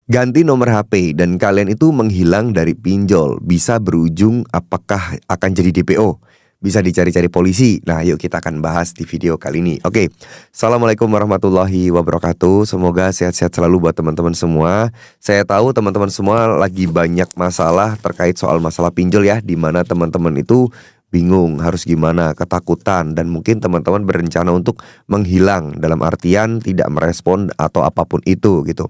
Ganti nomor HP dan kalian itu menghilang dari pinjol, bisa berujung apakah akan jadi DPO, bisa dicari-cari polisi. Nah, yuk kita akan bahas di video kali ini. Oke, Assalamualaikum warahmatullahi wabarakatuh. Semoga sehat-sehat selalu buat teman-teman semua. Saya tahu teman-teman semua lagi banyak masalah terkait soal masalah pinjol ya, dimana teman-teman itu bingung harus gimana, ketakutan, dan mungkin teman-teman berencana untuk menghilang dalam artian tidak merespon atau apapun itu gitu.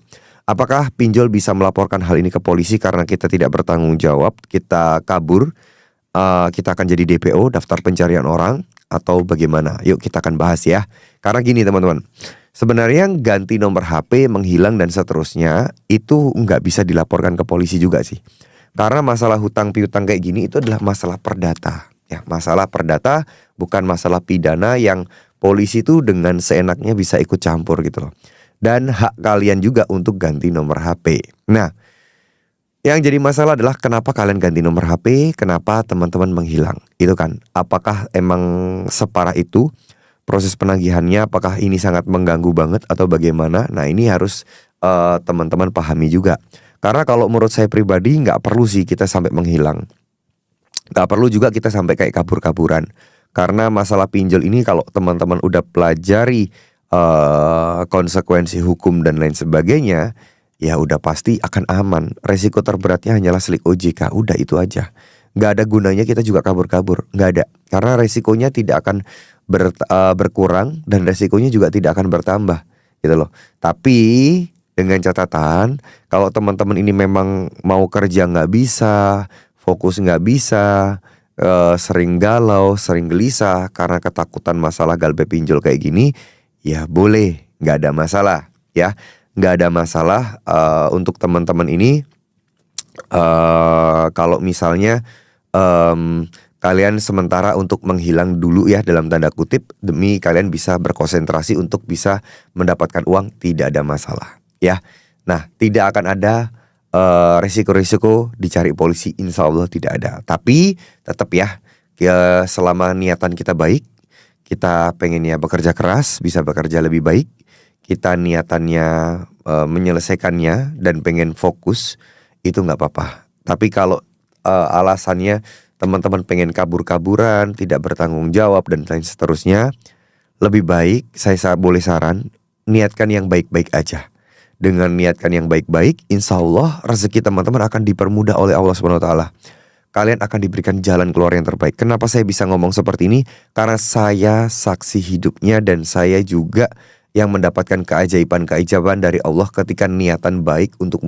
Apakah pinjol bisa melaporkan hal ini ke polisi karena kita tidak bertanggung jawab, kita kabur, kita akan jadi DPO, daftar pencarian orang, atau bagaimana? Yuk kita akan bahas ya. Karena gini teman-teman, sebenarnya ganti nomor HP, menghilang dan seterusnya itu nggak bisa dilaporkan ke polisi juga sih. Karena masalah hutang piutang kayak gini itu adalah masalah perdata. Ya, masalah perdata bukan masalah pidana yang polisi tuh dengan seenaknya bisa ikut campur gitu loh. Dan hak kalian juga untuk ganti nomor HP. Nah, yang jadi masalah adalah kenapa kalian ganti nomor HP, kenapa teman-teman menghilang. Itu kan, apakah emang separah itu proses penagihannya, apakah ini sangat mengganggu banget atau bagaimana. Nah, ini harus teman-teman pahami juga. Karena kalau menurut saya pribadi nggak perlu sih kita sampai menghilang. Nggak perlu juga kita sampai kayak kabur-kaburan. Karena masalah pinjol ini kalau teman-teman udah pelajari konsekuensi hukum dan lain sebagainya, ya udah pasti akan aman. Resiko terberatnya hanyalah selik OJK, udah itu aja. Nggak ada gunanya kita juga kabur-kabur, nggak ada. Karena resikonya tidak akan berkurang dan resikonya juga tidak akan bertambah, gitu loh. Tapi dengan catatan, kalau teman-teman ini memang mau kerja nggak bisa, fokus nggak bisa, sering galau, sering gelisah karena ketakutan masalah galbe pinjol kayak gini, ya boleh, nggak ada masalah ya, nggak ada masalah untuk teman-teman ini. Kalau misalnya kalian sementara untuk menghilang dulu ya dalam tanda kutip, demi kalian bisa berkonsentrasi untuk bisa mendapatkan uang, tidak ada masalah ya. Nah, tidak akan ada resiko-resiko dicari polisi, insya Allah tidak ada. Tapi tetap ya, selama niatan kita baik, kita pengennya bekerja keras, bisa bekerja lebih baik, kita niatannya menyelesaikannya dan pengen fokus, itu nggak apa-apa. Tapi kalau alasannya teman-teman pengen kabur-kaburan, tidak bertanggung jawab dan lain seterusnya, lebih baik saya boleh saran, niatkan yang baik-baik aja. Dengan niatkan yang baik-baik, insya Allah rezeki teman-teman akan dipermudah oleh Allah SWT. Kalian akan diberikan jalan keluar yang terbaik. Kenapa saya bisa ngomong seperti ini? Karena saya saksi hidupnya dan saya juga yang mendapatkan keajaiban-keajaiban dari Allah ketika niatan baik untuk